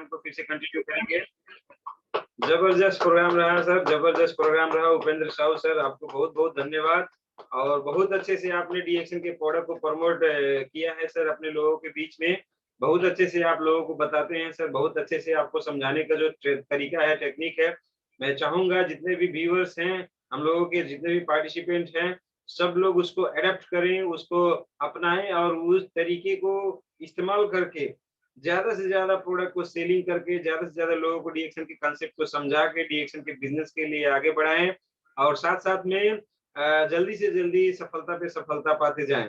Programme को फिर से कंटिन्यू करेंगे। जबरदस्त प्रोग्राम रहा सर, जबरदस्त प्रोग्राम रहा। उपेंद्र साहू सर, आपको बहुत बहुत धन्यवाद और बहुत अच्छे से आपने डीएक्शन के प्रोडक्ट को प्रमोट किया है सर अपने लोगों के बीच में। बहुत अच्छे से आप लोगों को बताते हैं सर, बहुत अच्छे से आपको समझाने का जो तरीका है, टेक्निक है, मैं चाहूंगा जितने भी व्यूअर्स हैं, हम लोगों के जितने भी पार्टिसिपेंट हैं, सब लोग उसको अडेप्ट करें, उसको अपनाएं और उस तरीके को इस्तेमाल करके ज्यादा से ज्यादा प्रोडक्ट को सेलिंग करके ज्यादा से ज्यादा लोगों को डीएक्शन के कॉन्सेप्ट को समझा के डीएक्शन के बिजनेस के लिए आगे बढ़ाएं और साथ साथ में जल्दी से जल्दी सफलता पे सफलता पाते जाएं।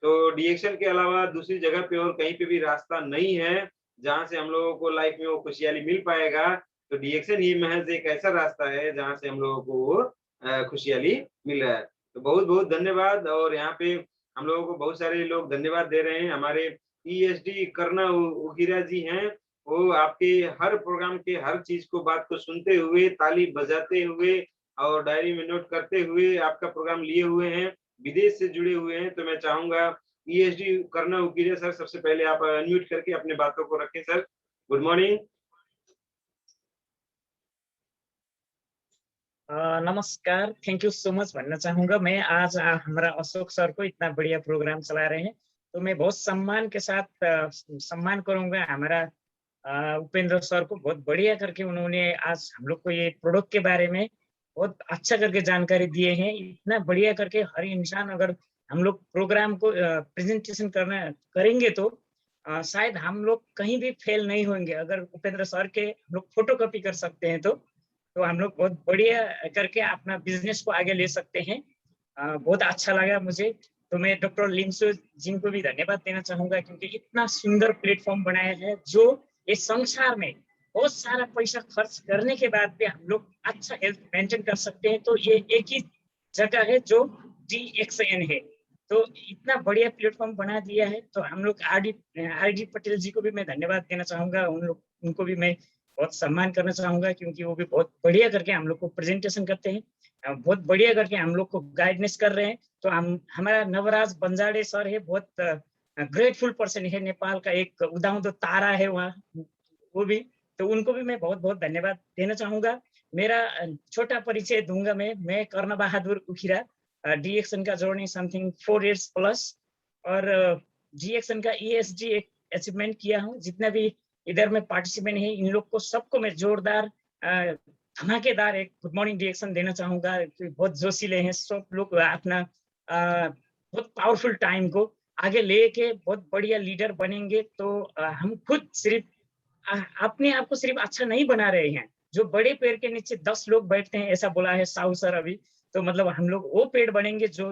तो डीएक्शन के अलावा दूसरी जगह पे और कहीं पे भी रास्ता नहीं है जहां से हम लोगों को लाइफ में वो खुशहाली मिल पाएगा। तो डीएक्शन ही महज एक ऐसा रास्ता है जहां से हम लोगों को वो खुशहाली मिल रहा है। तो बहुत बहुत धन्यवाद। और यहाँ पे हम लोगों को बहुत सारे लोग धन्यवाद दे रहे हैं। हमारे ईएसडी करना उगिरा जी हैं, वो आपके हर प्रोग्राम के हर चीज को बात को सुनते हुए, ताली बजाते हुए और डायरी में नोट करते हुए आपका प्रोग्राम लिए हुए हैं, विदेश से जुड़े हुए हैं। तो मैं चाहूंगा ईएसडी करना उगिरा सर, सबसे पहले आप अनम्यूट करके अपने बातों को रखें सर। Good morning. नमस्कार, थैंक यू सो मच भन्न चाहूंगा मैं। आज हमारा अशोक सर को इतना बढ़िया प्रोग्राम चला रहे हैं, तो मैं बहुत सम्मान के साथ सम्मान करूंगा हमारा उपेंद्र सर को। बहुत बढ़िया करके उन्होंने आज हम लोग को ये प्रोडक्ट के बारे में बहुत अच्छा करके जानकारी दिए हैं। इतना बढ़िया करके हर इंसान अगर हम लोग प्रोग्राम को प्रेजेंटेशन करेंगे तो शायद हम लोग कहीं भी फेल नहीं होंगे। अगर उपेंद्र सर के हम लोग फोटो कॉपी कर सकते हैं तो हम लोग बहुत बढ़िया करके अपना बिजनेस को आगे ले सकते हैं। बहुत अच्छा लगा मुझे। तो मैं डॉक्टर लिंसो जी को भी धन्यवाद देना चाहूंगा, क्योंकि इतना सुंदर प्लेटफॉर्म बनाया है जो इस संसार में बहुत सारा पैसा खर्च करने के बाद भी हम लोग अच्छा हेल्थ मेंटेन कर सकते हैं। तो ये एक ही जगह है जो DXN है। तो इतना बढ़िया प्लेटफॉर्म बना दिया है। तो हम लोग आर डी पटेल जी को भी मैं धन्यवाद देना चाहूंगा। उनको भी मैं बहुत सम्मान करना चाहूंगा, क्योंकि वो भी बहुत बढ़िया करके हम लोग को प्रेजेंटेशन करते हैं, बहुत बढ़िया करके हम लोग को गाइडेंस कर रहे हैं। तो हमारा नवराज बंजाड़े सर है, बहुत ग्रेटफुल पर्सन है, नेपाल का एक उदाउदो तारा है वहाँ, वो भी। तो उनको भी मैं बहुत बहुत धन्यवाद देना चाहूंगा। मेरा छोटा परिचय दूंगा मैं कर्ण बहादुर उखिरा, डीएक्शन का जर्नी समथिंग 4 years प्लस, और डीएक्शन का ESG एक अचीवमेंट किया हूँ। जितना भी इधर में पार्टिसिपेंट है, इन लोग को सबको मैं जोरदार धमाकेदार एक गुड मॉर्निंग डीएक्शन देना चाहूंगा। बहुत जोशीले हैं सब लोग, अपना बहुत पावरफुल टाइम को आगे लेके बहुत बढ़िया लीडर बनेंगे। तो हम खुद सिर्फ अपने आप को सिर्फ अच्छा नहीं बना रहे हैं। जो बड़े पेड़ के नीचे 10 लोग बैठते हैं, ऐसा बोला है साहू सर अभी। तो मतलब हम लोग वो पेड़ बनेंगे जो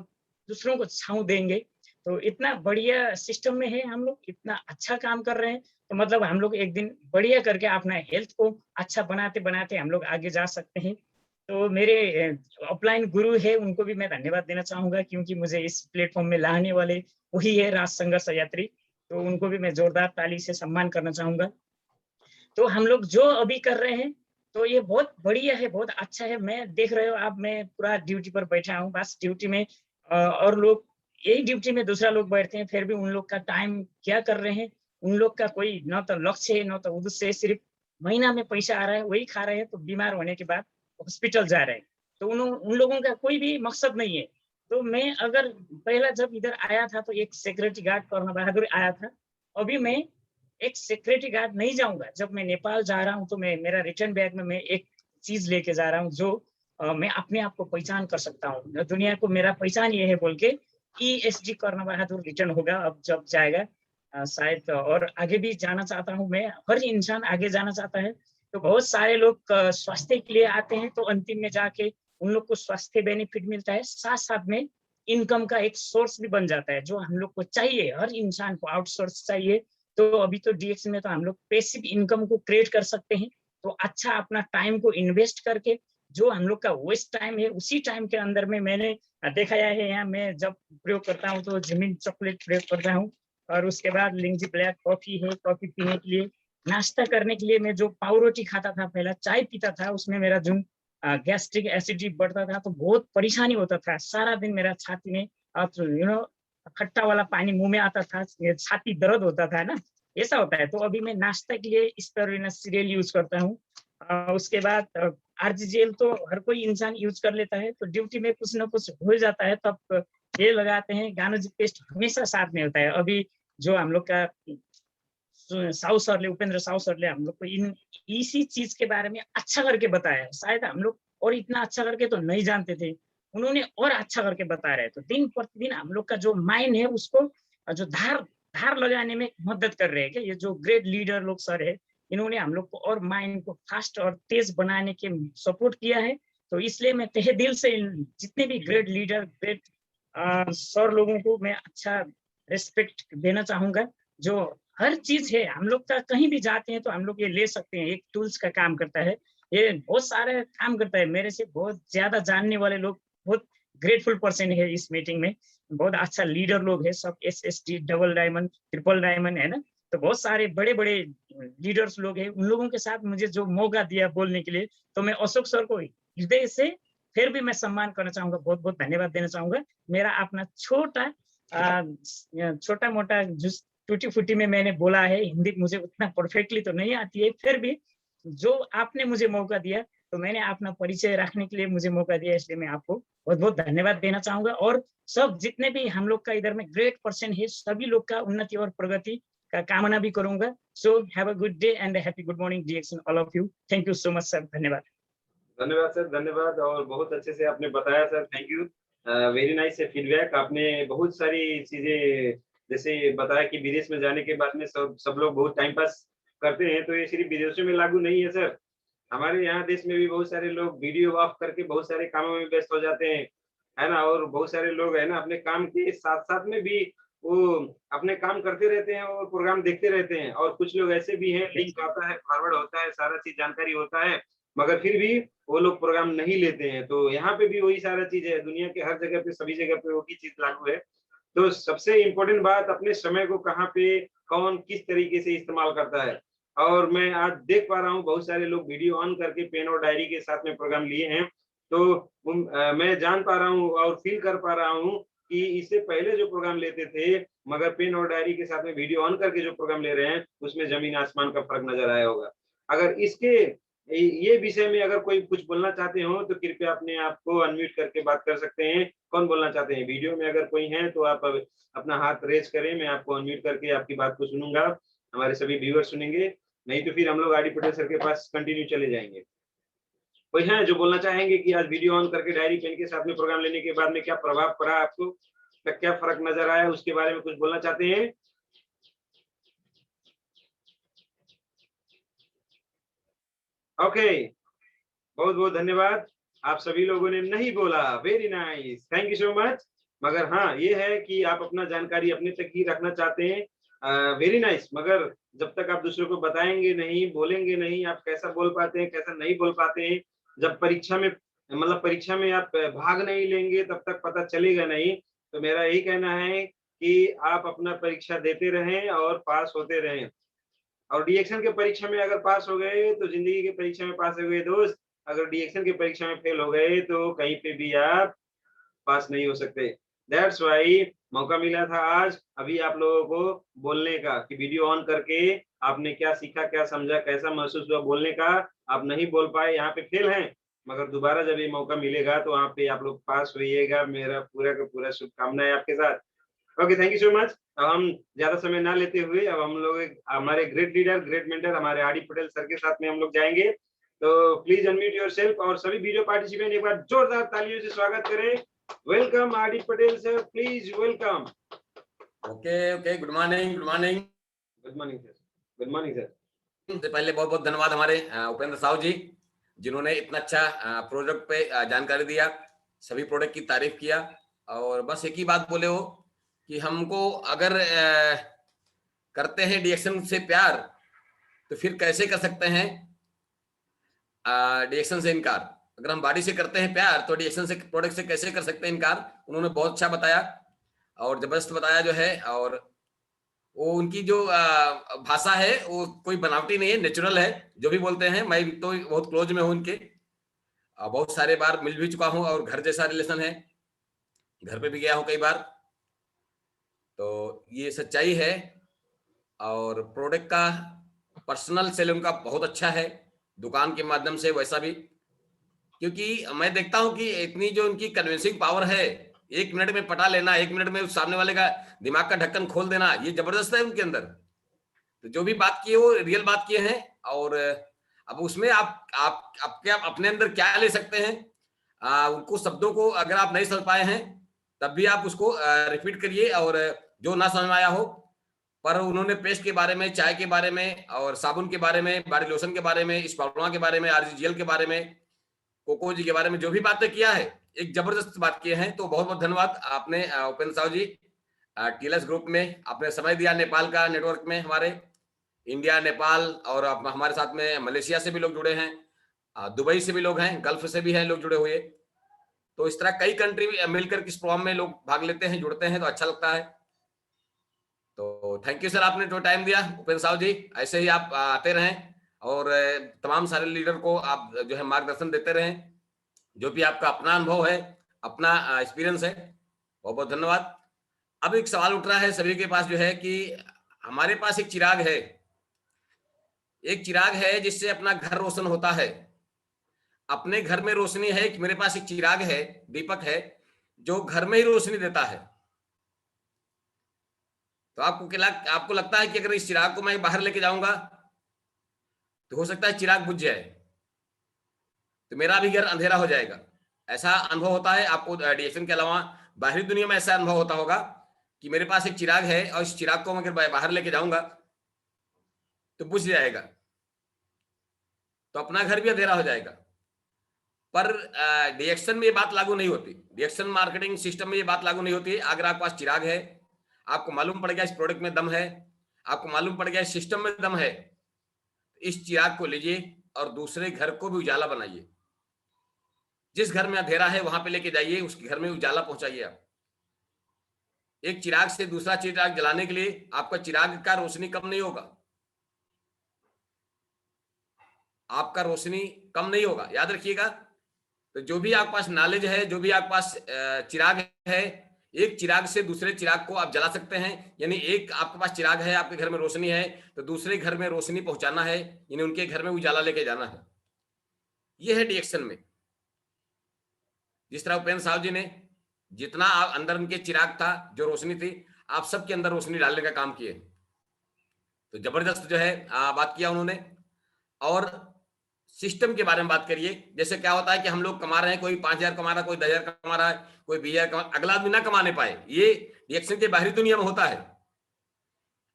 दूसरों को छांव देंगे। तो इतना बढ़िया सिस्टम में है हम लोग, इतना अच्छा काम कर रहे हैं। तो मतलब हम लोग एक दिन बढ़िया करके अपना हेल्थ को अच्छा बनाते बनाते हम लोग आगे जा सकते हैं। तो मेरे ऑफलाइन गुरु है, उनको भी मैं धन्यवाद देना चाहूंगा, क्योंकि मुझे इस प्लेटफॉर्म में लाने वाले वही है, राज संघर्ष यात्री। तो उनको भी मैं जोरदार ताली से सम्मान करना चाहूंगा। तो हम लोग जो अभी कर रहे हैं, तो ये बहुत बढ़िया है, बहुत अच्छा है। मैं देख रहे हो आप, मैं पूरा ड्यूटी पर बैठा हूँ, बस ड्यूटी में और लोग यही ड्यूटी में दूसरा लोग बैठते हैं, फिर भी उन लोग का टाइम क्या कर रहे हैं। उन लोग का कोई न तो लक्ष्य है न तो उद्देश्य है, सिर्फ महीना में पैसा आ रहा है वही खा रहे हैं, तो बीमार होने के बाद हॉस्पिटल जा रहे हैं। तो उन लोगों का कोई भी मकसद नहीं है। तो मैं अगर पहला जब इधर आया था तो एक सिक्योरिटी गार्ड कर्ण बहादुर आया था। अभी मैं एक सिक्योरिटी गार्ड नहीं जाऊंगा। जब मैं नेपाल जा रहा हूँ तो मैं मेरा रिटर्न बैग में मैं एक चीज लेके जा रहा हूँ जो मैं अपने आप को पहचान कर सकता हूँ, दुनिया को मेरा पहचान ये है बोल के। ESG कर्ण बहादुर रिटर्न होगा अब जब जाएगा शायद। और आगे भी जाना चाहता हूँ मैं, हर इंसान आगे जाना चाहता है। तो बहुत सारे लोग स्वास्थ्य के लिए आते हैं, तो अंतिम में जाके उन लोग को स्वास्थ्य बेनिफिट मिलता है, साथ साथ में इनकम का एक सोर्स भी बन जाता है जो हम लोग को चाहिए। हर इंसान को आउटसोर्स चाहिए। तो अभी तो डीएक्स में तो हम लोग पैसिव इनकम को क्रिएट कर सकते हैं। तो अच्छा अपना टाइम को इन्वेस्ट करके, जो हम लोग का वेस्ट टाइम है उसी टाइम के अंदर में मैंने देखा है, यहाँ मैं जब प्रयोग करता हूँ तो जमीन चॉकलेट प्रयोग करता हूँ, और उसके बाद लिंजी ब्लैक कॉफी है, कॉफी पीने के लिए। नाश्ता करने के लिए मैं जो पाव रोटी खाता था, पहला चाय पीता था, उसमें मेरा जो गैस्ट्रिक एसिडिटी बढ़ता था, तो बहुत परेशानी होता था। सारा दिन मेरा छाती में खट्टा वाला पानी मुंह में आता था, छाती दर्द होता था ना। ऐसा होता है। तो अभी मैं नाश्ता के लिए स्पिरुलिना सीरियल यूज करता हूँ। उसके बाद आरजीजेल तो हर कोई इंसान यूज कर लेता है। तो ड्यूटी में कुछ ना कुछ हो जाता है तब ये लगाते हैं। गानोजी पेस्ट हमेशा साथ में होता है। अभी जो हम लोग का साहू सर ने, उपेंद्र साहू सर ने हम लोग को इसी चीज के बारे में अच्छा करके बताया है। शायद हम लोग और इतना अच्छा करके तो नहीं जानते थे, उन्होंने और अच्छा करके बता रहे हैं। तो दिन प्रतिदिन हम लोग का जो माइंड है उसको जो धार धार लगाने में मदद कर रहे हैं। ये जो ग्रेट लीडर लोग सर है, इन्होंने हम लोग को और माइंड को फास्ट और तेज बनाने के सपोर्ट किया है। तो इसलिए मैं तहे दिल से जितने भी ग्रेट लीडर, ग्रेट सर लोगों को मैं अच्छा रिस्पेक्ट देना चाहूंगा। जो हर चीज है हम लोग का, कहीं भी जाते हैं तो हम लोग ये ले सकते हैं। एक टूल्स का काम करता है, ये बहुत सारे काम करता है। मेरे से बहुत ज्यादा जानने वाले लोग, बहुत ग्रेटफुल पर्सन है इस मीटिंग में। बहुत अच्छा लीडर लोग है सब, SST, double diamond, triple diamond, है ना। तो बहुत सारे बड़े बड़े लीडर्स लोग हैं। उन लोगों के साथ मुझे जो मौका दिया बोलने के लिए, तो मैं अशोक सर को हृदय से फिर भी मैं सम्मान करना चाहूंगा, बहुत बहुत धन्यवाद देना चाहूंगा। मेरा अपना छोटा मोटा टूटी फूटी में मैंने बोला है, हिंदी मुझे उतना परफेक्टली तो नहीं आती है, फिर भी जो आपने मुझे मौका दिया, तो मैंने अपना परिचय रखने के लिए मुझे मौका दिया, इसलिए मैं आपको बहुत बहुत धन्यवाद देना चाहूंगा। और सब जितने भी हम लोग का इधर में ग्रेट पर्सन है, सभी लोग का उन्नति और प्रगति का कामना भी करूंगा। So have a good day and happy good morning DXN all of you. Thank you so much sir, धन्यवाद। धन्यवाद सर, धन्यवाद। और बहुत अच्छे से आपने बताया sir, thank you. Very nice feedback. आपने बहुत सारी चीजें जैसे बताया कि विदेश में जाने के बाद में सब लोग बहुत टाइम पास करते हैं, तो ये सिर्फ विदेशों में लागू नहीं है सर। हमारे यहाँ देश में भी बहुत सारे लोग वीडियो ऑफ करके बहुत सारे कामों में व्यस्त हो जाते हैं, है ना। और बहुत सारे लोग है ना अपने काम के साथ साथ में भी वो अपने काम करते रहते हैं और प्रोग्राम देखते रहते हैं। और कुछ लोग ऐसे भी हैं, लिंक आता है, फॉरवर्ड होता है, सारा चीज जानकारी होता है, मगर फिर भी वो लोग प्रोग्राम नहीं लेते हैं। तो यहाँ पे भी वही सारा चीज है, दुनिया के हर जगह पे, सभी जगह पे वही चीज लागू है। तो सबसे इम्पोर्टेंट बात, अपने समय को कहाँ पे कौन किस तरीके से इस्तेमाल करता है। और मैं आज देख पा रहा हूँ बहुत सारे लोग वीडियो ऑन करके पेन और डायरी के साथ में प्रोग्राम लिए हैं। तो मैं जान पा रहा हूँ और फील कर पा रहा हूँ कि इससे पहले जो प्रोग्राम लेते थे, मगर पेन और डायरी के साथ में वीडियो ऑन करके जो प्रोग्राम ले रहे हैं, उसमें जमीन आसमान का फर्क नजर आया होगा। अगर इसके ये विषय में अगर कोई कुछ बोलना चाहते हो तो कृपया अपने आप को अनम्यूट करके बात कर सकते हैं। कौन बोलना चाहते हैं? वीडियो में अगर कोई है तो आप अपना हाथ रेज करें, मैं आपको अनम्यूट करके आपकी बात को सुनूंगा, हमारे सभी व्यूअर सुनेंगे। नहीं तो फिर हम लोग आरडी पटेल सर के पास कंटिन्यू चले जाएंगे। कोई है जो बोलना चाहेंगे कि आज वीडियो ऑन करके डायरी पेन के साथ में प्रोग्राम लेने के बाद में क्या प्रभाव पड़ा आपको, क्या फर्क नजर आया, उसके बारे में कुछ बोलना चाहते हैं? ओके, बहुत बहुत धन्यवाद। आप सभी लोगों ने नहीं बोला, very nice, thank you so much. मगर हाँ, ये है कि आप अपना जानकारी अपने तक ही रखना चाहते हैं, वेरी नाइस। मगर जब तक आप दूसरों को बताएंगे नहीं, बोलेंगे नहीं, आप कैसा बोल पाते हैं, कैसा नहीं बोल पाते हैं। जब परीक्षा में मतलब परीक्षा में आप भाग नहीं लेंगे तब तक पता चलेगा नहीं। तो मेरा यही कहना है कि आप अपना परीक्षा देते रहें और पास होते रहें। और डीएक्शन के परीक्षा में अगर पास हो गए तो जिंदगी के परीक्षा में पास हो गए दोस्त। अगर डीएक्शन की परीक्षा में फेल हो गए तो कहीं पे भी आप पास नहीं हो सकते। दैट्स वाई मौका मिला था आज अभी आप लोगों को बोलने का कि वीडियो ऑन करके आपने क्या सीखा, क्या समझा, कैसा महसूस हुआ बोलने का। आप नहीं बोल पाए, यहाँ पे फेल हैं, मगर दोबारा जब ये मौका मिलेगा तो वहाँ पे आप लोग पास होइएगा। मेरा पूरा का पूरा शुभकामनाएं आपके साथ। Okay, thank you so much. अब हम ज्यादा समय ना लेते हुए अब हम लोग हमारे ग्रेट लीडर, ग्रेट मेंटर हमारे आरडी पटेल सर के साथ में हम लोग जाएंगे। तो प्लीज अनम्यूट योरसेल्फ और सभी वीडियो पार्टिसिपेंट एक बार जोरदार तालियों से स्वागत करें। Welcome RD Patel sir, please welcome. Okay okay, good morning, good morning. Good morning sir, good morning sir. सबसे पहले बहुत बहुत धन्यवाद हमारे उपेंद्र साहू जी, जिन्होंने इतना अच्छा प्रोडक्ट पे जानकारी दिया, सभी प्रोडक्ट की तारीफ किया। और बस एक ही बात बोले हो कि हमको अगर करते हैं डीएक्शन से प्यार तो फिर कैसे कर सकते हैं डीएक्शन से इनकार। अगर हम बॉडी से करते हैं प्यार तो डीएक्शन से प्रोडक्ट से कैसे कर सकते हैं इनकार। उन्होंने बहुत अच्छा बताया और जबरदस्त बताया जो है। और वो उनकी जो भाषा है वो कोई बनावटी नहीं है, नेचुरल है। जो भी बोलते हैं, मैं तो बहुत क्लोज में हूँ उनके, बहुत सारे बार मिल भी चुका हूँ और घर जैसा रिलेशन है, घर पे भी गया हूँ कई बार। तो ये सच्चाई है। और प्रोडक्ट का पर्सनल सेल उनका बहुत अच्छा है, दुकान के माध्यम से वैसा भी, क्योंकि मैं देखता हूं कि इतनी जो उनकी कन्विंसिंग पावर है, 1 मिनट में पटा लेना, 1 मिनट में उस सामने वाले का दिमाग का ढक्कन खोल देना, ये जबरदस्त है उनके अंदर। तो जो भी बात किए वो रियल बात किए हैं। और अब उसमें आप क्या अपने अंदर क्या ले सकते हैं, उनको शब्दों को अगर आप नहीं समझ पाए हैं तब भी आप उसको रिपीट करिए, और जो ना समझ में आया हो, पर उन्होंने पेस्ट के बारे में, चाय के बारे में, और साबुन के बारे में, बॉडी लोशन के बारे में, स्पाउडमा के बारे में, आरजीजीएल के बारे में, कोको जी के बारे में जो भी बातें किया है, एक जबरदस्त बात किए हैं। तो बहुत बहुत धन्यवाद आपने उपेंद्र साहू जी, टीएलएस ग्रुप में आपने समय दिया, नेपाल का नेटवर्क में हमारे इंडिया, नेपाल, और हमारे साथ में मलेशिया से भी लोग जुड़े हैं, दुबई से भी लोग हैं, गल्फ से भी हैं लोग जुड़े हुए। तो इस तरह कई कंट्री मिलकर इस प्रोग्राम में लोग भाग लेते हैं, जुड़ते हैं, तो अच्छा लगता है। तो थैंक यू सर, आपने जो टाइम दिया उपेंद्र साहू जी, ऐसे ही आप आते रहें और तमाम सारे लीडर को आप जो है मार्गदर्शन देते रहें, जो भी आपका अपना अनुभव है, अपना एक्सपीरियंस है। बहुत बहुत धन्यवाद। अब एक सवाल उठ रहा है सभी के पास, जो है कि हमारे पास एक चिराग है, एक चिराग है जिससे अपना घर रोशन होता है, अपने घर में रोशनी है। कि मेरे पास एक चिराग है, दीपक है, जो घर में ही रोशनी देता है। तो आपको लगता है कि अगर इस चिराग को मैं बाहर लेके जाऊंगा तो हो सकता है चिराग बुझ जाए, तो मेरा भी घर अंधेरा हो जाएगा। ऐसा अनुभव होता है आपको डीएक्शन के अलावा बाहरी दुनिया में ऐसा अनुभव होता होगा कि मेरे पास एक चिराग है और इस चिराग को मैं अगर बाहर लेके जाऊंगा तो बुझ जाएगा, तो अपना घर भी अंधेरा हो जाएगा। पर डीएक्शन में ये बात लागू नहीं होती, डीएक्शन मार्केटिंग सिस्टम में ये बात लागू नहीं होती। अगर आपके पास चिराग है, आपको मालूम पड़ गया इस प्रोडक्ट में दम है, आपको मालूम पड़ गया इस सिस्टम में दम है, इस चिराग को लीजिए और दूसरे घर को भी उजाला बनाइए। जिस घर में अंधेरा है वहां पे लेके जाइए, उस घर में उजाला पहुंचाइए आप। एक चिराग से दूसरा चिराग जलाने के लिए आपका चिराग का रोशनी कम नहीं होगा, आपका रोशनी कम नहीं होगा, याद रखिएगा। तो जो भी आपके पास नॉलेज है, जो भी आपके पास चिराग है, एक चिराग से दूसरे चिराग को आप जला सकते हैं। यानी एक आपके पास चिराग है, आपके घर में रोशनी है, तो दूसरे घर में रोशनी पहुंचाना है, यानी उनके घर में उजाला लेके जाना है। यह है डीएक्शन में। जिस तरह उपेंद्र साहब जी ने जितना अंदर उनके चिराग था, जो रोशनी थी, आप सबके अंदर रोशनी डालने का काम किए, तो जबरदस्त जो है बात किया उन्होंने। और सिस्टम के बारे में बात करिए। जैसे क्या होता है कि हम लोग कमा रहे हैं, कोई 5,000 कमा रहा है, कोई 10,000 कमा रहा है, कोई 20,000 कमा, अगला आदमी ना कमाने पाए, ये डीएक्शन के बाहरी दुनिया में होता है।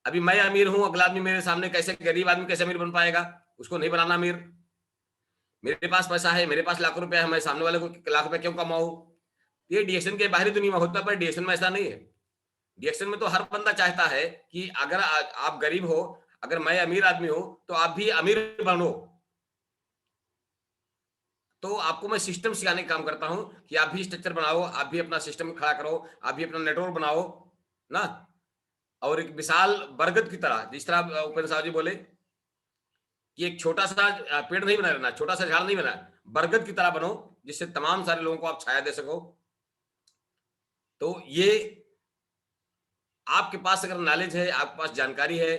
अभी मैं अमीर हूं, अगला आदमी मेरे सामने कैसे, गरीब आदमी कैसे अमीर बन पाएगा, उसको नहीं बनाना अमीर। मेरे पास पैसा है, मेरे पास लाखों रुपया है, मैं सामने वाले को लाख रुपया क्यों कमाऊं? ये डीएक्शन के बाहरी दुनिया में होता है, पर डीएक्शन में ऐसा नहीं है। डीएक्शन में तो हर बंदा चाहता है कि अगर आप गरीब हो, अगर मैं अमीर आदमी हूं, तो आप भी अमीर बनो। तो आपको मैं सिस्टम सिखाने का काम करता हूं कि आप भी स्ट्रक्चर बनाओ, आप भी अपना सिस्टम खड़ा करो, आप भी अपना नेटवर्क बनाओ ना। और एक विशाल बरगद की तरह, जिस तरह उपेंद्र साहब जी बोले कि एक छोटा सा पेड़ नहीं बना रहना, छोटा सा झाड़ नहीं बना, बरगद की तरह बनो, जिससे तमाम सारे लोगों को आप छाया दे सको। तो ये आपके पास अगर नॉलेज है, आपके पास जानकारी है,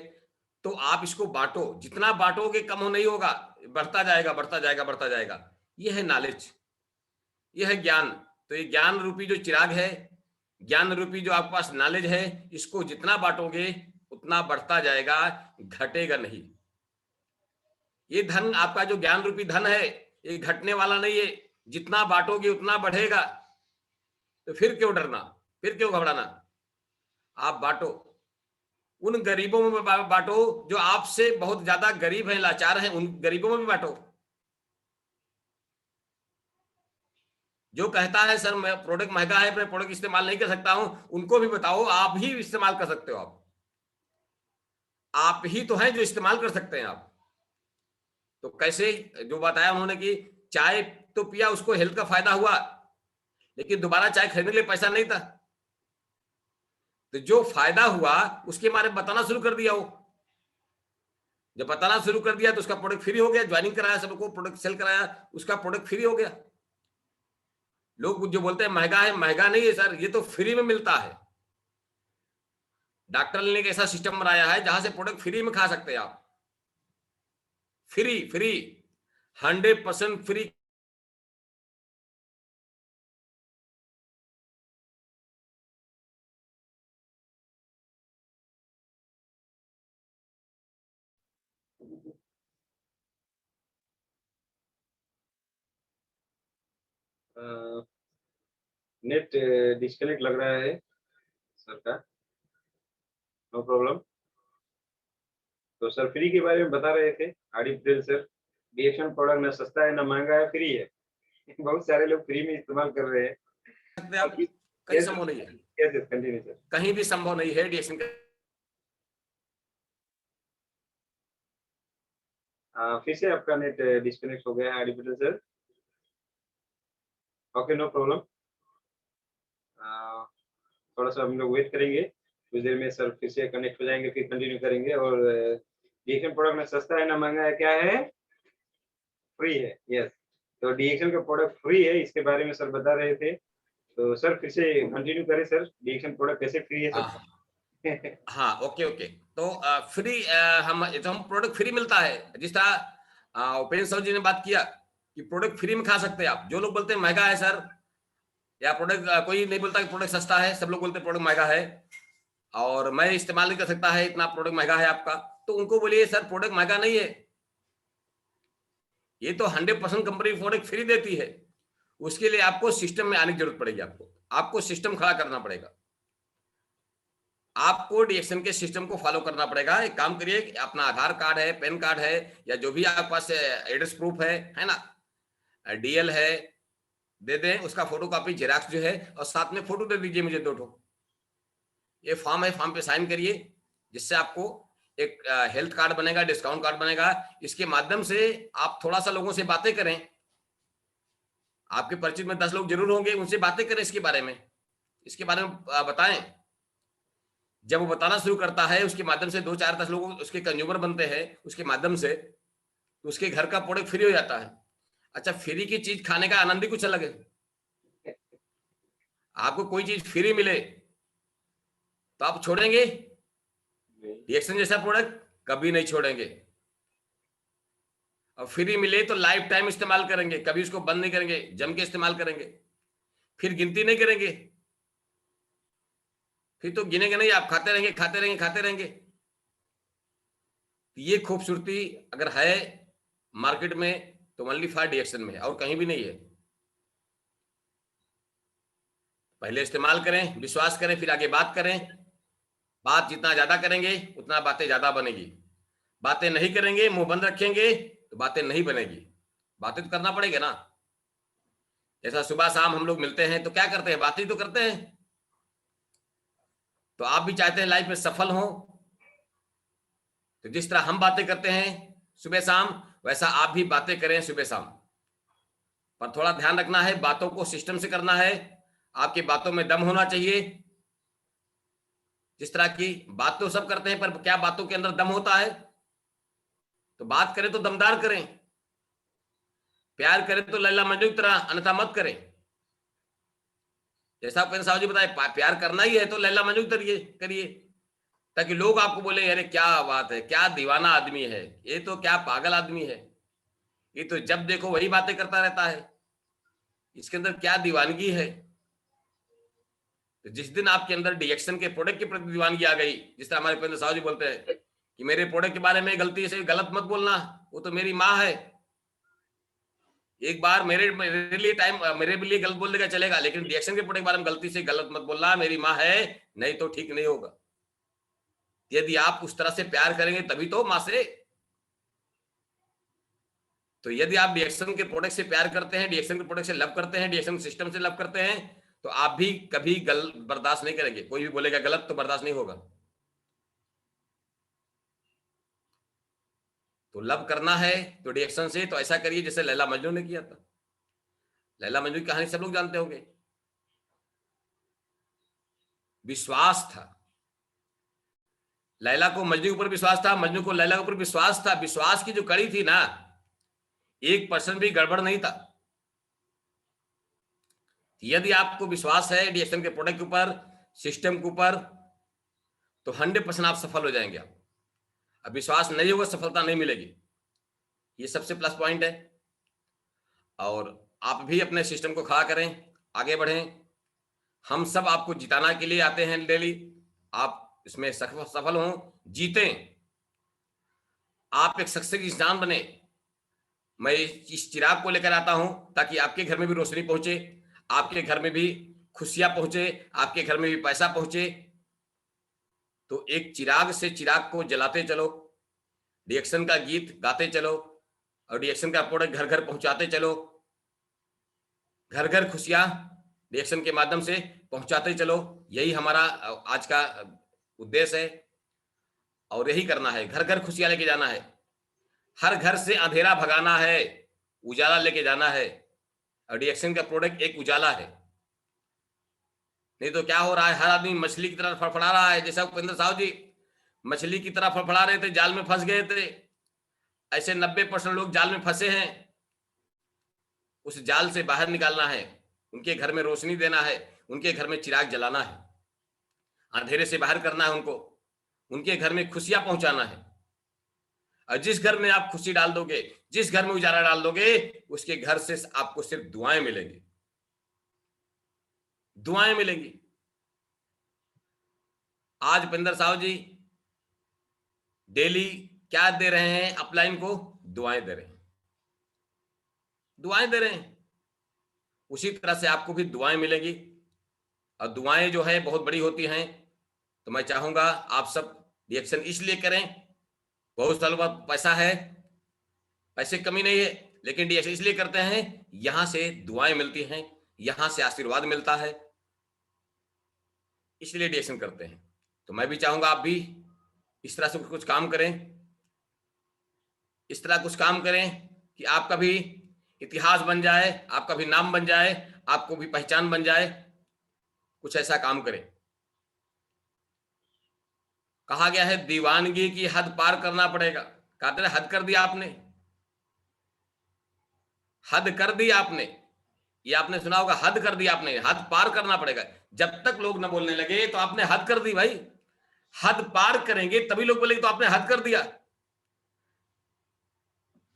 तो आप इसको बांटो। जितना बांटोगे कम नहीं होगा, बढ़ता जाएगा, बढ़ता जाएगा, बढ़ता जाएगा। यह है नॉलेज, यह है ज्ञान। तो ये ज्ञान रूपी जो चिराग है, ज्ञान रूपी जो आपके पास नॉलेज है, इसको जितना बांटोगे उतना बढ़ता जाएगा, घटेगा नहीं। ये धन, आपका जो ज्ञान रूपी धन है, ये घटने वाला नहीं है। जितना बांटोगे उतना बढ़ेगा। तो फिर क्यों डरना, फिर क्यों घबराना? आप बांटो, उन गरीबों में बांटो जो आपसे बहुत ज्यादा गरीब हैं, लाचार हैं, उन गरीबों में भी बांटो। जो कहता है सर मैं प्रोडक्ट महंगा है, मैं प्रोडक्ट इस्तेमाल नहीं कर सकता हूं, उनको भी बताओ आप ही इस्तेमाल कर सकते हो। आप ही तो हैं जो इस्तेमाल कर सकते हैं आप। तो कैसे, जो बताया उन्होंने कि चाय तो पिया, उसको हेल्थ का फायदा हुआ, लेकिन दोबारा चाय खरीदने के लिए पैसा नहीं था। तो जो फायदा हुआ उसके बारे में बताना शुरू कर दिया। वो जब बताना शुरू कर दिया तो उसका प्रोडक्ट फ्री हो गया, ज्वाइनिंग कराया, सबको प्रोडक्ट सेल कराया, उसका प्रोडक्ट फ्री हो गया। लोग जो बोलते हैं महंगा है, महंगा नहीं है सर, ये तो फ्री में मिलता है। डॉक्टर ने एक ऐसा सिस्टम बनाया है जहां से प्रोडक्ट फ्री में खा सकते हैं आप, free free 100% free. Net disconnect लग रहा है सर का, नो प्रॉब्लम। तो सर फ्री के बारे में बता रहे थे आरडी पटेल सर। डीएक्शन प्रोडक्ट ना सस्ता है ना महंगा है, फ्री है। बहुत सारे लोग फ्री में इस्तेमाल कर रहे हैं। आप कहीं संभव नहीं है, यस यस कंटिन्यू सर। कहीं भी संभव नहीं है डीएक्शन का। फिर से आपका नेट डिस्कनेक्ट हो गया है RD Patel sir. Okay no problem, थोड़ा सा हम लोग वेट करेंगे, कुछ देर में सर फिर से कनेक्ट हो जाएंगे, फिर कंटिन्यू करेंगे। और डीएक्शन प्रोडक्ट में सस्ता है ना महंगा है, क्या है? फ्री है, यस। तो डीएक्शन का प्रोडक्ट फ्री है, इसके बारे में सर बता रहे थे। तो सर फिर से कंटिन्यू करें सर, डीएक्शन प्रोडक्ट कैसे फ्री है सर? हाँ ओके ओके। तो फ्री हम प्रोडक्ट फ्री मिलता है, जिस तरह उपेंद्र साहू जी ने बात किया कि प्रोडक्ट फ्री में खा सकते हैं आप। जो लोग बोलते हैं महंगा है सर, या प्रोडक्ट, कोई नहीं बोलता कि प्रोडक्ट सस्ता है, सब लोग बोलते हैं प्रोडक्ट महंगा है और मैं इस्तेमाल नहीं कर सकता है, इतना प्रोडक्ट महंगा है आपका। तो उनको बोलिए सर प्रोडक्ट महंगा नहीं है, ये तो 100% कंपनी प्रोडक्ट फ्री देती है। उसके लिए आपको सिस्टम में आने की जरूरत पड़ेगी, आपको सिस्टम खड़ा करना पड़ेगा, आपको डीएक्शन के सिस्टम को फॉलो करना पड़ेगा। एक काम करिए, अपना आधार कार्ड है, पैन कार्ड है, या जो भी आपके पास एड्रेस प्रूफ है ना, डीएल है, दे दें, उसका फोटो कॉपी जेरॉक्स जो है, और साथ में फोटो दे दीजिए मुझे 2 ठो। ये फॉर्म है, फॉर्म पे साइन करिए, जिससे आपको एक हेल्थ कार्ड बनेगा, डिस्काउंट कार्ड बनेगा। इसके माध्यम से आप थोड़ा सा लोगों से बातें करें, आपके परिचित में 10 लोग जरूर होंगे, उनसे बातें करें इसके बारे में बताएं। जब वो बताना शुरू करता है, उसके माध्यम से 2-4-10 लोग उसके कंज्यूमर बनते हैं, उसके माध्यम से तो उसके घर का प्रोडक्ट फ्री हो जाता है। अच्छा, फ्री की चीज खाने का आनंद ही कुछ अलग है। आपको कोई चीज फ्री मिले तो आप छोड़ेंगे? डीएक्शन जैसा प्रोडक्ट कभी नहीं छोड़ेंगे। और फ्री मिले तो लाइफ टाइम इस्तेमाल करेंगे, कभी उसको बंद नहीं करेंगे, जम के इस्तेमाल करेंगे, फिर गिनती नहीं करेंगे, फिर तो गिनेंगे नहीं, आप खाते रहेंगे खाते रहेंगे खाते रहेंगे। ये खूबसूरती अगर है मार्केट में तो ओनली फॉर डीएक्शन में, और कहीं भी नहीं है। पहले इस्तेमाल करें, विश्वास करें, फिर आगे बात करें। बात जितना ज्यादा करेंगे उतना बातें ज्यादा बनेगी। बातें नहीं करेंगे, मुंह बंद रखेंगे, तो बातें नहीं बनेगी। बातें तो करना पड़ेगा ना। जैसा सुबह शाम हम लोग मिलते हैं तो क्या करते हैं? बातें तो करते हैं। तो आप भी चाहते हैं लाइफ में सफल हो, तो जिस तरह हम बातें करते हैं सुबह शाम, वैसा आप भी बातें करें सुबह शाम। पर थोड़ा ध्यान रखना है, बातों को सिस्टम से करना है। आपकी बातों में दम होना चाहिए। जिस तरह की बात तो सब करते हैं, पर क्या बातों के अंदर दम होता है? तो बात करें तो दमदार करें, प्यार करें तो लैला मजनू की तरह, अन्यथा मत करें। जैसा उपेंद्र साहू जी बताए, प्यार करना ही है तो लैला मजनू करिए, ताकि लोग आपको बोले अरे क्या बात है, क्या दीवाना आदमी है, ये तो क्या पागल आदमी है, ये तो जब देखो वही बातें करता रहता है, इसके अंदर क्या दीवानगी है। तो जिस दिन आपके अंदर डीएक्शन के प्रोडक्ट के प्रति दीवानगी आ गई, जिस तरह हमारे उपेंद्र साहू जी बोलते हैं कि मेरे प्रोडक्ट के बारे में गलती से गलत मत बोलना, वो तो मेरी माँ है। एक बार मेरे लिए गलत बोल देगा चलेगा, लेकिन डीएक्शन के प्रोडक्ट के बारे में गलती से गलत मत बोलना, मेरी माँ है, नहीं तो ठीक नहीं होगा। यदि आप उस तरह से प्यार करेंगे तभी तो माँ से। तो यदि आप डीएक्शन के प्रोडक्ट से प्यार करते हैं, डीएक्शन के प्रोडक्ट से लव करते हैं, डीएक्शन सिस्टम से लव करते हैं, तो आप भी कभी गलत बर्दाश्त नहीं करेंगे। कोई भी बोलेगा गलत तो बर्दाश्त नहीं होगा। तो लव करना है तो डीएक्शन से तो ऐसा करिए जैसे लैला मजनू ने किया था। लैला मजनू की कहानी सब लोग जानते होंगे। विश्वास था, लैला को मजनू के ऊपर विश्वास था, मजनू को लैला के ऊपर विश्वास था। विश्वास की जो कड़ी थी ना, 1% भी गड़बड़ नहीं था। यदि आपको विश्वास है डीएक्शन के प्रोडक्ट के ऊपर, सिस्टम के ऊपर, तो 100% आप सफल हो जाएंगे। आप अब विश्वास नहीं होगा, सफलता नहीं मिलेगी। ये सबसे प्लस पॉइंट है। और आप भी अपने सिस्टम को खड़ा करें, आगे बढ़ें। हम सब आपको जिताना के लिए आते हैं डेली, आप इसमें सफल हों, जीतें, आप एक सक्सेस इंसान बने। मैं इस चिराग को लेकर आता हूं ताकि आपके घर में भी रोशनी पहुंचे, आपके घर में भी खुशियां पहुंचे, आपके घर में भी पैसा पहुंचे। तो एक चिराग से चिराग को जलाते चलो, डीएक्शन का गीत गाते चलो और डीएक्शन का प्रोडक्ट घर घर पहुंचाते चलो। घर घर खुशियां डीएक्शन के माध्यम से पहुंचाते चलो। यही हमारा आज का उद्देश्य है और यही करना है। घर घर खुशियां लेके जाना है, हर घर से अंधेरा भगाना है, उजाला लेके जाना है। और डीएक्शन का प्रोडक्ट एक उजाला है। नहीं तो क्या हो रहा है, हर आदमी मछली की तरह फड़फड़ा रहा है। जैसा उपेंद्र साहब जी मछली की तरह फड़फड़ा रहे थे, जाल में फंस गए थे, ऐसे 90% लोग जाल में फंसे हैं। उस जाल से बाहर निकालना है, उनके घर में रोशनी देना है, उनके घर में चिराग जलाना है, अंधेरे से बाहर करना है उनको, उनके घर में खुशियां पहुंचाना है। और जिस घर में आप खुशी डाल दोगे, जिस घर में उजाला डाल दोगे, उसके घर से आपको सिर्फ दुआएं मिलेंगी, दुआएं मिलेंगी। आज उपेंद्र साहब जी डेली क्या दे रहे हैं अपलाइन को? दुआएं दे रहे हैं, दुआएं दे रहे हैं। उसी तरह से आपको भी दुआएं मिलेंगी। और दुआएं जो है बहुत बड़ी होती हैं। तो मैं चाहूंगा आप सब रिएक्शन इसलिए करें, बहुत सालों बाद पैसा है, पैसे कमी नहीं है, लेकिन रिएक्शन इसलिए करते हैं, यहां से दुआएं मिलती हैं, यहां से आशीर्वाद मिलता है, इसलिए रिएक्शन करते हैं। तो मैं भी चाहूंगा आप भी इस तरह से कुछ काम करें, इस तरह कुछ काम करें कि आपका भी इतिहास बन जाए, आपका भी नाम बन जाए, आपको भी पहचान बन जाए। कुछ ऐसा काम करें। कहा गया है दीवानगी की हद पार करना पड़ेगा। कहते हैं हद कर दिया आपने, हद कर दी आपने, ये आपने सुना होगा, हद कर दी आपने, हद पार करना पड़ेगा। जब तक लोग न बोलने लगे तो आपने हद कर दी भाई। हद पार करेंगे तभी लोग बोलेंगे तो आपने हद कर दिया।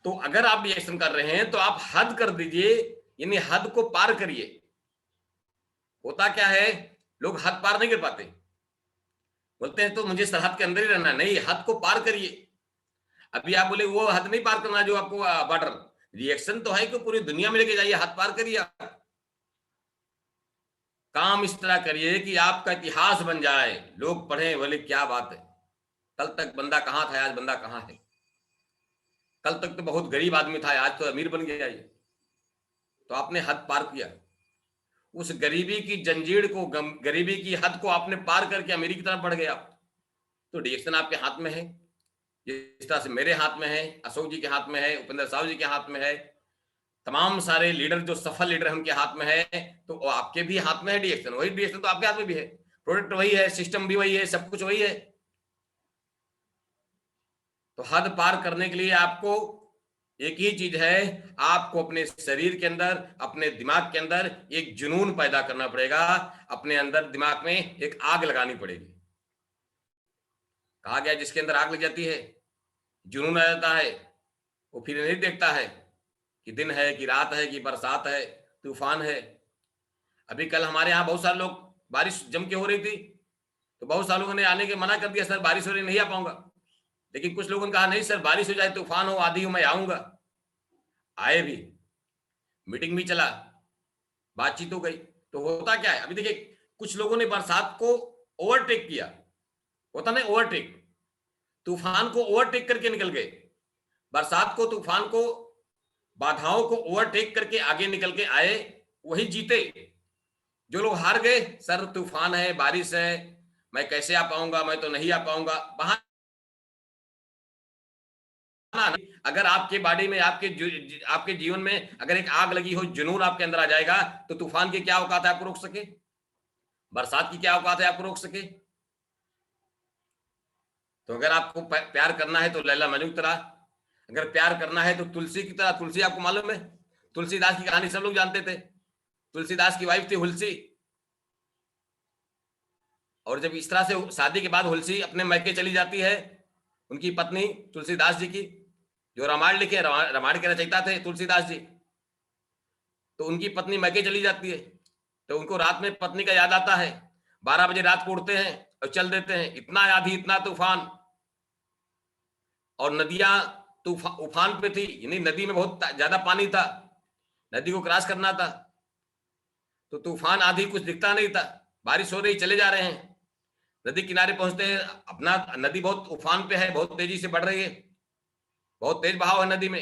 तो अगर आप रिएक्शन कर रहे हैं तो आप हद कर दीजिए, यानी हद को पार करिए। होता क्या है, लोग हद पार नहीं कर पाते, बोलते हैं तो मुझे सरहद के अंदर ही रहना। नहीं, हद को पार करिए। अभी आप बोले वो हद नहीं पार करना जो आपको बॉर्डर, रिएक्शन तो है कि पूरी दुनिया में लेके जाइए, हद पार करिए। काम इस तरह करिए कि आपका इतिहास बन जाए, लोग पढ़े बोले क्या बात है, कल तक बंदा कहां था, आज बंदा कहां है। कल तक तो बहुत गरीब आदमी था, आज तो अमीर बन गया। ये तो आपने हद पार किया। उस गरीबी की जंजीर को, गरीबी की हद को आपने पार करके अमीरी की तरफ बढ़ गए आप। तो डिरेक्शन आपके हाथ में है, जिस तरह से मेरे हाथ में है, अशोक जी के हाथ में है, उपेंद्र साहब जी के हाथ में है, तमाम सारे लीडर जो सफल लीडर हैं उनके हाथ में है। तो आपके भी हाथ में है डिरेक्शन, वही डिरेक्शन तो आपके हाथ में भी है। प्रोडक्ट वही है, सिस्टम भी वही है, सब कुछ वही है। तो हद पार करने के लिए आपको एक ही चीज है, आपको अपने शरीर के अंदर, अपने दिमाग के अंदर एक जुनून पैदा करना पड़ेगा। अपने अंदर दिमाग में एक आग लगानी पड़ेगी। कहा गया जिसके अंदर आग लग जाती है, जुनून आ जाता है, वो फिर नहीं देखता है कि दिन है कि रात है कि बरसात है, तूफान है। अभी कल हमारे यहाँ बहुत सारे लोग, बारिश जम के हो रही थी, तो बहुत सारे लोगों ने आने के मना कर दिया, सर बारिश हो रही नहीं आ पाऊंगा। लेकिन कुछ लोगों ने कहा नहीं सर बारिश हो जाए, तूफान हो, आंधी हो, मैं आऊंगा। आए भी, मीटिंग भी चला, बातचीत हो गई। तो होता क्या है, अभी देखिए कुछ लोगों ने बरसात को ओवरटेक किया, होता नहीं ओवरटेक, तूफान को ओवरटेक करके निकल गए। बरसात को, तूफान को, बाधाओं को ओवरटेक करके आगे निकल के आए, वही जीते। जो लोग हार गए, सर तूफान है, बारिश है, मैं कैसे आ पाऊंगा, मैं तो नहीं आ पाऊंगा, बहाना। अगर आपके बॉडी में, आपके जीवन में अगर एक आग लगी हो, जुनून आपके अंदर आ जाएगा, तो तूफान की क्या औकात है आपको रोक सके, बरसात की क्या औकात है आपको रोक सके। तो अगर आपको प्यार करना है तो लैला मजनू की तरह, अगर प्यार करना है तो तुलसी की तरह। तुलसी आपको मालूम है, तुलसीदास की कहानी सब लोग जानते थे। तुलसीदास की वाइफ थी हुलसी। और जब इस तरह से शादी के बाद हुलसी अपने मैके चली जाती है, उनकी पत्नी तुलसीदास जी की, जो रामायण लिखे, रामायण के रचयिता थे तुलसीदास जी, तो उनकी पत्नी मैके चली जाती है, तो उनको रात में पत्नी का याद आता है। 12 बजे रात को उठते हैं और चल देते हैं। इतना आंधी, इतना तूफान, और नदियां उफान पे थी, यानी नदी में बहुत ज्यादा पानी था, नदी को क्रॉस करना था, तो तूफान आंधी कुछ दिखता नहीं था। बारिश हो रही, चले जा रहे हैं, नदी किनारे पहुंचते हैं, अपना नदी बहुत उफान पे है, बहुत तेजी से बढ़ रही है, बहुत तेज बहाव है नदी में।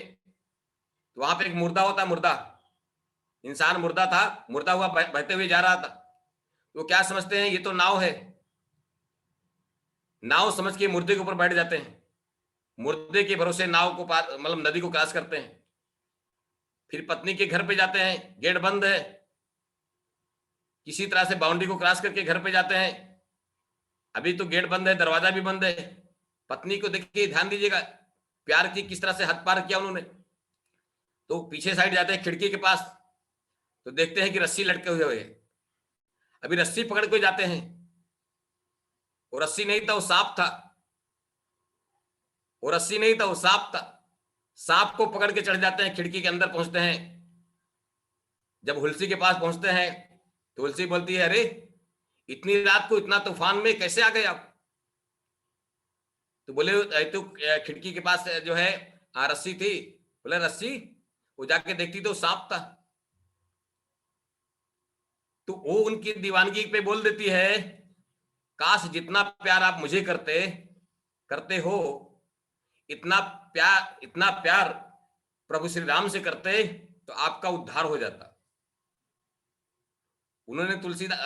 तो वहां पे एक मुर्दा होता, मुर्दा इंसान मुर्दा था, मुर्दा हुआ बहते हुए जा रहा था। तो क्या समझते हैं, ये तो नाव है, नाव समझ के मुर्दे के ऊपर बैठ जाते हैं, मुर्दे के भरोसे नाव को पार, मतलब नदी को क्रॉस करते हैं। फिर पत्नी के घर पे जाते हैं, गेट बंद है, किसी तरह से बाउंड्री को क्रॉस करके घर पे जाते हैं। अभी तो गेट बंद है, दरवाजा भी बंद है। पत्नी को देखिए, ध्यान दीजिएगा प्यार की किस तरह से हद पार किया उन्होंने। तो पीछे साइड जाते हैं खिड़की के पास, तो देखते हैं कि रस्सी लटके हुए है। अभी रस्सी पकड़ के जाते हैं, वो रस्सी नहीं था, वो सांप था, वो रस्सी नहीं था, वो सांप था। सांप को पकड़ के चढ़ जाते हैं, खिड़की के अंदर पहुंचते हैं। जब हुलसी के पास पहुंचते हैं तो हुलसी बोलती है, अरे इतनी रात को इतना तूफान में कैसे आ गए आप? तो बोले तो खिड़की के पास जो है रस्सी थी। बोले रस्सी? वो जाके देखती तो सांप था। तो वो उनकी दीवानगी पे बोल देती है, काश जितना प्यार आप मुझे करते हो, इतना प्यार प्रभु श्री राम से करते तो आपका उद्धार हो जाता। उन्होंने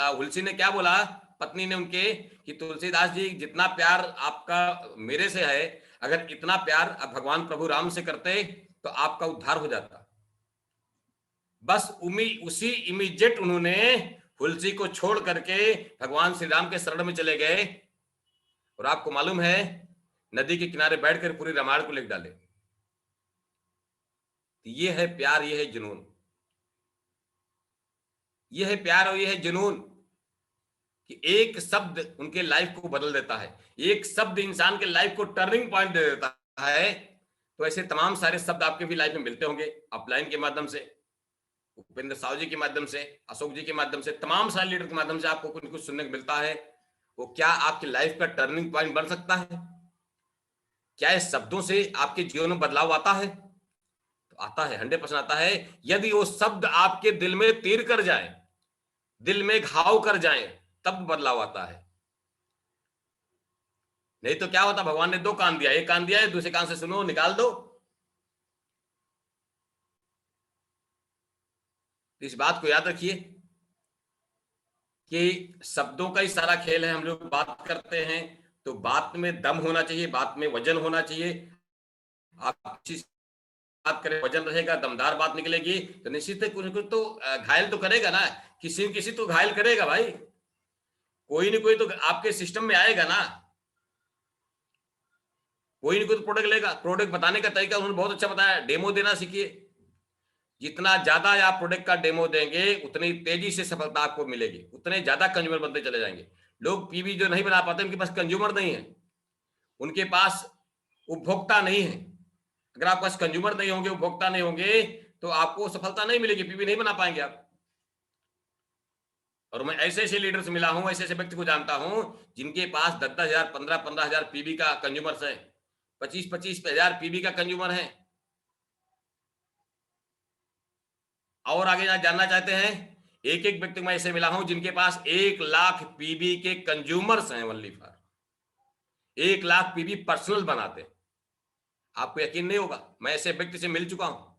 हुलसी ने क्या बोला, पत्नी ने उनके, कि तुलसीदास जी जितना प्यार आपका मेरे से है, अगर इतना प्यार आप भगवान प्रभु राम से करते तो आपका उद्धार हो जाता। बस उसी इमीडिएट उन्होंने हुलसी को छोड़ करके भगवान श्री राम के शरण में चले गए, और आपको मालूम है नदी के किनारे बैठकर पूरी रामायण को लिख डाले। ये है प्यार, ये है जुनून, ये है प्यार और ये है जुनून, कि एक शब्द उनके लाइफ को बदल देता है, एक शब्द इंसान के लाइफ को टर्निंग पॉइंट दे देता है। तो ऐसे तमाम सारे शब्द आपके भी लाइफ में मिलते होंगे, अपलाइन के माध्यम से, उपेंद्र साहू जी के माध्यम से, अशोक जी के माध्यम से, तमाम सारे लीडर के माध्यम से आपको कुछ कुछ सुनने को मिलता है। वो क्या आपकी लाइफ का टर्निंग पॉइंट बन सकता है? क्या इस शब्दों से आपके जीवन में बदलाव आता है? तो आता है, 100% आता है, यदि वो शब्द आपके दिल में तीर कर जाए, दिल में घाव कर जाए, तब बदलाव आता है। नहीं तो क्या होता, भगवान ने 2 कान दिया, एक कान दिया है, दूसरे कान से सुनो, निकाल दो। इस बात को याद रखिए कि शब्दों का ही सारा खेल है। हम लोग बात करते हैं तो बात में दम होना चाहिए, बात में वजन होना चाहिए। आप किसी बात करें, वजन रहेगा, दमदार बात निकलेगी, तो निश्चित है कुछ कुछ तो घायल तो करेगा ना, किसी न किसी तो घायल करेगा भाई, कोई ना कोई तो आपके सिस्टम में आएगा ना, कोई ना कोई तो प्रोडक्ट लेगा। प्रोडक्ट बताने का तरीका उन्होंने बहुत अच्छा बताया, डेमो देना सीखिए। जितना ज्यादा आप प्रोडक्ट का डेमो देंगे, उतनी तेजी से सफलता आपको मिलेगी, उतने ज्यादा कंज्यूमर बनते चले जाएंगे। लोग पीवी जो नहीं बना पाते, उनके पास कंज्यूमर नहीं है, उनके पास उपभोक्ता नहीं है। अगर आपके पास कंज्यूमर नहीं होंगे, उपभोक्ता नहीं होंगे, तो आपको सफलता नहीं मिलेगी, पीवी नहीं बना पाएंगे आप। और मैं ऐसे ऐसे लीडर से मिला हूं, ऐसे ऐसे व्यक्ति को जानता हूं जिनके पास 10-10 हजार, 15-15 हजार पीवी का कंज्यूमर्स है, 25-25 हजार पीवी का कंज्यूमर है। और आगे जानना चाहते हैं, एक एक व्यक्ति मैं ऐसे मिला हूं जिनके पास 1 लाख पीवी के कंज्यूमर्स हैं, only for 1 lakh PV personal बनाते हैं। आपको यकीन नहीं होगा, मैं ऐसे व्यक्ति से मिल चुका हूं।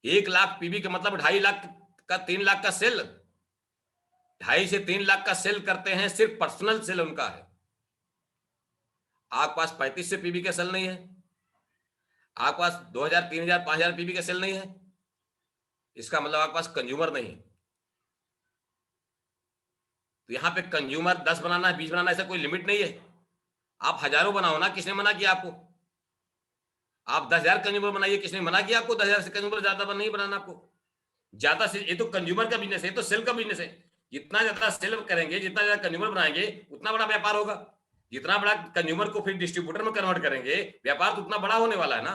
1 लाख पीवी का मतलब 2.5 लाख का 3 लाख का सेल, 2.5 से 3 लाख का सेल करते हैं, सिर्फ पर्सनल सेल उनका है। आपके पास 3500 पीवी का सेल नहीं है, आपके पास 2000, 3000, 5000 पीवी का सेल नहीं है, इसका मतलब आपके पास कंज्यूमर नहीं है। तो यहां पे कंज्यूमर 10 बनाना है, 20 बनाना है, ऐसा कोई लिमिट नहीं है। आप हजारों बनाओ ना, किसने मना किया आपको? आप 10,000 कंज्यूमर बनाइए, किसने मना किया आपको 10,000 से कंज्यूमर ज्यादा नहीं बनाना आपको? ज्यादा से, ये तो कंज्यूमर का बिजनेस है, ये तो सेल का बिजनेस है। जितना ज्यादा सेल करेंगे, जितना ज्यादा कंज्यूमर बनाएंगे, उतना बड़ा व्यापार होगा। जितना बड़ा कंज्यूमर को फिर डिस्ट्रीब्यूटर में कन्वर्ट करेंगे, व्यापार तो उतना बड़ा होने वाला है ना।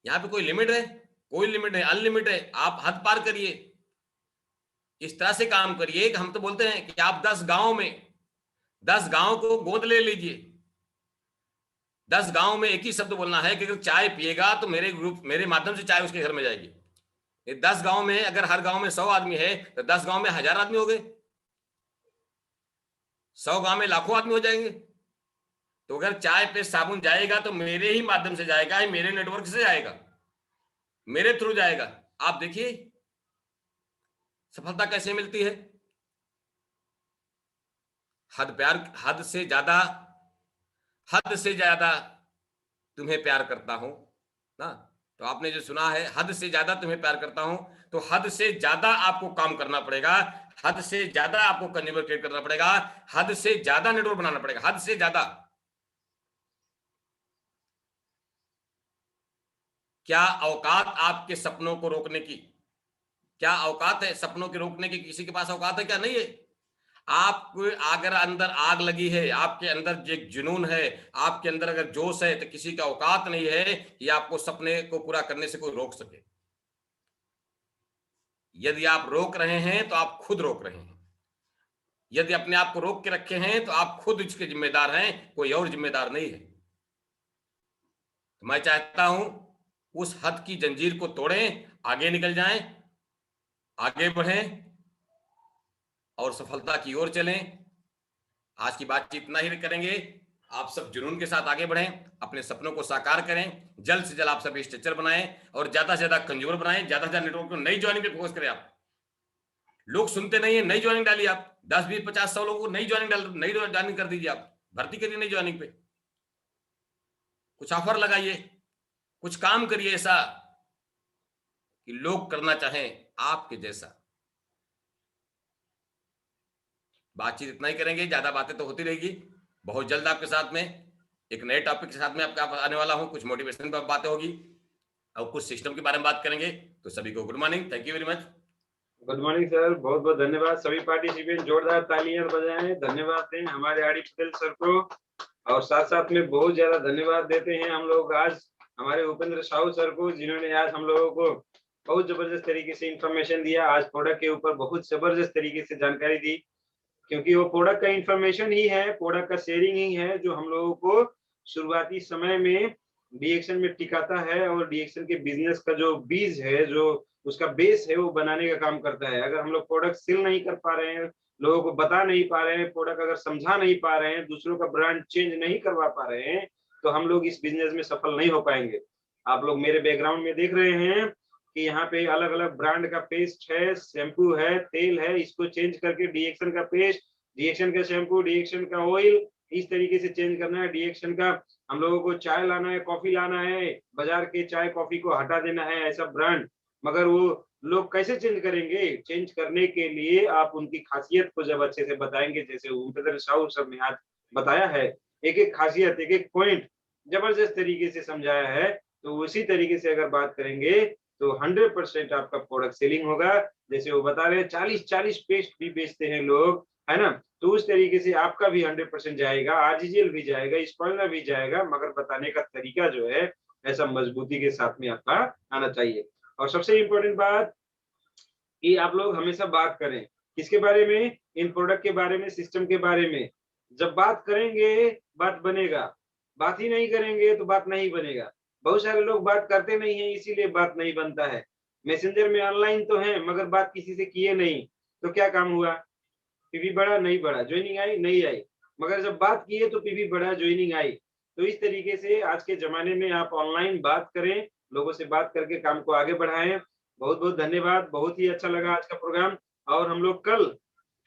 यहाँ पे कोई लिमिट है? कोई लिमिट नहीं, अनलिमिटेड है। आप हद पार करिए, इस तरह से काम करिए कि हम तो बोलते हैं कि आप 10 गांव में 10 गांव को गोद ले लीजिए। 10 गांव में एक ही शब्द बोलना है कि अगर चाय पिएगा तो मेरे माध्यम से चाय उसके घर में जाएगी। 10 गांव में अगर हर गांव में 100 आदमी है तो 10 गांव में 1000 आदमी हो गए, 100 गांव में लाखों आदमी हो जाएंगे। तो अगर चाय पे साबुन जाएगा तो मेरे ही माध्यम से जाएगा, मेरे नेटवर्क से जाएगा, मेरे थ्रू जाएगा। आप देखिए सफलता कैसे मिलती है। हद से ज्यादा तुम्हें प्यार करता हूं ना। तो आपने जो सुना है, हद से ज्यादा तुम्हें प्यार करता हूं, तो हद से ज्यादा आपको काम करना पड़ेगा, हद से ज्यादा आपको कंज्यूमर क्रिएट करना पड़ेगा, हद से ज्यादा नेटवर्क बनाना पड़ेगा, हद से ज्यादा। क्या औकात आपके सपनों को रोकने की? क्या औकात है सपनों के रोकने की? किसी के पास औकात है क्या? नहीं है। आपको अगर अंदर आग लगी है, आपके अंदर एक जुनून है, आपके अंदर अगर जोश है, तो किसी का औकात नहीं है कि आपको सपने को पूरा करने से कोई रोक सके। यदि आप रोक रहे हैं तो आप खुद रोक रहे हैं। यदि अपने आप को रोक के रखे हैं तो आप खुद इसके जिम्मेदार हैं, कोई और जिम्मेदार नहीं है। तो मैं चाहता हूं उस हद की जंजीर को तोड़ें, आगे निकल जाएं, आगे बढ़ें और सफलता की ओर चलें। आज की बातचीत इतना ही करेंगे। आप सब जुनून के साथ आगे बढ़ें, अपने सपनों को साकार करें, जल्द से जल्द आप सब स्ट्रक्चर बनाएं और ज्यादा से ज्यादा कंज्यूमर बनाएं, ज्यादा से ज्यादा नेटवर्क को नई ज्वाइनिंग पे फोकस करें। आप लोग सुनते नहीं है, नई ज्वाइनिंग डालिए। आप 10 20 50 100 लोगों को नई ज्वाइनिंग कर दीजिए। आप भर्ती करिए नई ज्वाइनिंग पे, कुछ ऑफर लगाइए, कुछ काम करिए ऐसा कि लोग करना चाहें आपके जैसा। बातचीत इतना ही करेंगे, ज्यादा बातें तो होती रहेगी। बहुत जल्द आपके साथ में एक नए टॉपिक के साथ में आपका आने वाला हूं। कुछ मोटिवेशन पर बातें होगी और कुछ सिस्टम के बारे में बात करेंगे। तो सभी को good morning, thank you very much. Good morning sir, बहुत बहुत धन्यवाद। सभी पार्टिसिपेंट जोरदार तालियां बजाएं, धन्यवाद दें हमारे आर डी पटेल सर को। और साथ साथ में बहुत ज्यादा धन्यवाद देते हैं हम लोग आज हमारे उपेंद्र साहू सर को, जिन्होंने आज हम लोगों को बहुत जबरदस्त तरीके से इंफॉर्मेशन दिया। आज प्रोडक्ट के ऊपर बहुत जबरदस्त तरीके से जानकारी दी, क्योंकि वो प्रोडक्ट का इंफॉर्मेशन ही है, प्रोडक्ट का शेयरिंग ही है जो हम लोगों को शुरुआती समय में डीएक्शन में टिकाता है और डीएक्शन के बिजनेस का जो बीज है, जो उसका बेस है, वो बनाने का काम करता है। अगर हम लोग प्रोडक्ट सेल नहीं कर पा रहे हैं, लोगों को बता नहीं पा रहे हैं, प्रोडक्ट अगर समझा नहीं पा रहे हैं, दूसरों का ब्रांड चेंज नहीं करवा पा रहे हैं, तो हम लोग इस बिजनेस में सफल नहीं हो पाएंगे। आप लोग मेरे बैकग्राउंड में देख रहे हैं कि यहाँ पे अलग अलग ब्रांड का पेस्ट है, शैम्पू है, तेल है, इसको चेंज करके डीएक्शन का पेस्ट, डीएक्शन का शैम्पू, डीएक्शन का ऑयल, इस तरीके से चेंज करना है। डीएक्शन का हम लोगों को चाय लाना है, कॉफी लाना है, बाजार के चाय कॉफी को हटा देना है, ऐसा ब्रांड। मगर वो लोग कैसे चेंज करेंगे? चेंज करने के लिए आप उनकी खासियत को जब अच्छे से बताएंगे, जैसे उपेंद्र साहू सर ने आज बताया है, एक एक खासियत, एक एक पॉइंट जबरदस्त तरीके से समझाया है, तो उसी तरीके से अगर बात करेंगे तो 100% आपका प्रोडक्ट सेलिंग होगा। जैसे वो बता रहे हैं 40-40 पेस्ट भी बेचते हैं लोग, है ना? तो उस तरीके से आपका भी 100% जाएगा, आरजीजीएल भी जाएगा, स्पॉइलर भी जाएगा, मगर बताने का तरीका जो है ऐसा मजबूती के साथ में आपका आना चाहिए। और सबसे इम्पोर्टेंट बात कि आप लोग हमेशा बात करें किसके बारे में? इन प्रोडक्ट के बारे में, सिस्टम के बारे में। जब बात करेंगे बात बनेगा, बात ही नहीं करेंगे तो बात नहीं बनेगा। बहुत सारे लोग बात करते नहीं है, इसीलिए बात नहीं बनता है। मैसेंजर में ऑनलाइन तो है मगर बात किसी से किए नहीं, तो क्या काम हुआ? पीवी बढ़ा नहीं बढ़ा, ज्वाइनिंग आई नहीं आई, मगर जब बात किए तो पीवी बढ़ा, ज्वाइनिंग आई। तो इस तरीके से आज के जमाने में आप ऑनलाइन बात करें, लोगों से बात करके काम को आगे बढ़ाएं। बहुत बहुत धन्यवाद, बहुत ही अच्छा लगा आज का प्रोग्राम। और हम लोग कल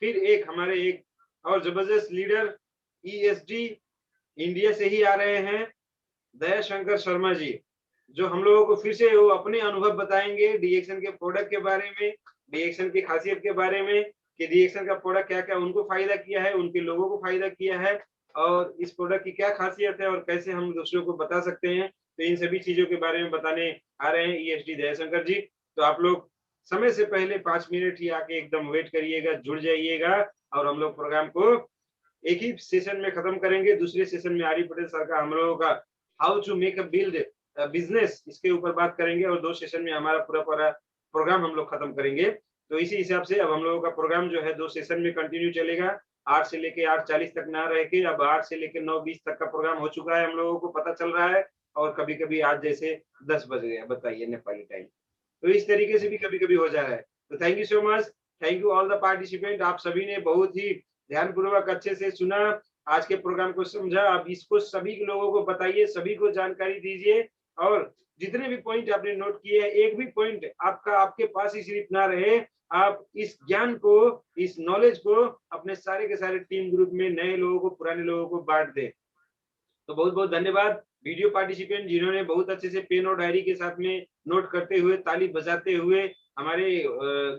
फिर हमारे एक और जबरदस्त लीडर ईएसडी इंडिया से ही आ रहे हैं, दया शंकर शर्मा जी, जो हम लोगों को फिर से वो अपने अनुभव बताएंगे डीएक्शन के प्रोडक्ट के बारे में, डीएक्शन की खासियत के बारे में, कि डीएक्शन का प्रोडक्ट क्या क्या उनको फायदा किया है, उनके लोगों को फायदा किया है, और इस प्रोडक्ट की क्या खासियत है और कैसे हम दूसरों को बता सकते हैं। तो इन सभी चीजों के बारे में बताने आ रहे हैं ईएसडी दयाशंकर जी। तो आप लोग समय से पहले 5 मिनट ही आके एकदम वेट करिएगा, जुड़ जाइएगा और हम लोग प्रोग्राम को एक ही सेशन में खत्म करेंगे। दूसरे सेशन में आर्य पटेल सर का हम लोगों का how to make a build business इसके ऊपर बात करेंगे और 2 सेशन में हमारा पूरा प्रोग्राम हम लोग खत्म करेंगे। तो इसी हिसाब से अब हम लोगों का प्रोग्राम जो है 2 सेशन में कंटिन्यू चलेगा। 8 से लेके 8:40 तक ना रह के अब 8 से लेके 9:20 तक का प्रोग्राम हो चुका है, हम लोगों को पता चल रहा है। और कभी-कभी आज जैसे 10 बज गया, बताइए नेपाली टाइम। तो इस तरीके से भी कभी-कभी हो जा रहा है। तो thank you so much, thank you all the participant. आप सभी ने बहुत ही ध्यानपूर्वक अच्छे से सुना, आज के प्रोग्राम को समझा। आप इसको सभी लोगों को बताइए, सभी को जानकारी दीजिए और जितने भी पॉइंट आपने नोट किए हैं, एक भी पॉइंट आपके पास ही सिर्फ ना रहे। आप इस ज्ञान को, इस नॉलेज को अपने सारे के सारे टीम ग्रुप में नए लोगों को, पुराने लोगों को बांट दें। तो बहुत बहुत धन्यवाद वीडियो पार्टिसिपेंट जिन्होंने बहुत अच्छे से पेन और डायरी के साथ में नोट करते हुए, ताली बजाते हुए, हमारे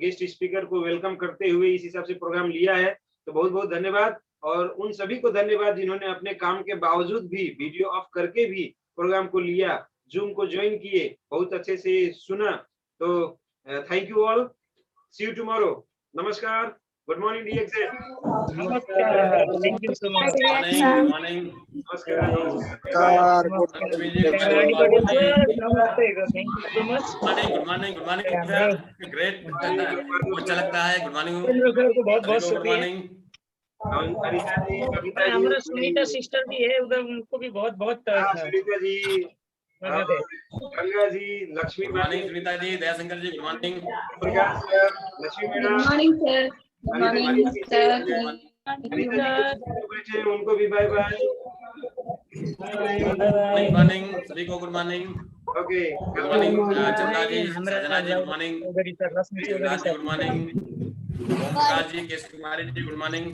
गेस्ट स्पीकर को वेलकम करते हुए इस हिसाब से प्रोग्राम लिया है। तो बहुत बहुत धन्यवाद। और उन सभी को धन्यवाद जिन्होंने अपने काम के बावजूद भी वीडियो ऑफ करके भी प्रोग्राम को लिया, जूम को ज्वाइन किए, बहुत अच्छे से सुना। तो thank you all, see you tomorrow. नमस्कार, गुड मॉर्निंग डीएक्सएन। नमस्कार, thank you so much. Good morning. नमस्कार, आर्य पटेल सर, नमस्ते, thank you so much. Good morning sir, great, अच्छा लगता है। गुड मॉर्निंग उपेंद्र सर को बहुत बहुत गुड शुक्रिया। मॉर्निंग। अनिता जी, कविता जी, हमारा सुनीता सिस्टर भी है उधर, उनको भी बहुत बहुत सुनीता जी, स्वागत है। Ganga ji, Lakshmi good morning Sunita ji, Dayashankar ji, good morning. Prakash sir, Lakshmi Good madam, morning, sir. Good morning, sir. Anita ji जो बैठे हैं उनको भी बाय बाय। गुड मॉर्निंग सभी को, good morning. Okay, good morning चंदा जी, हमारा सजना जी, गुड मॉर्निंग। चौधरी सर, रश्मि Chaudhary good sir, morning. Om Prakash ji, केश कुमारी जी, गुड मॉर्निंग।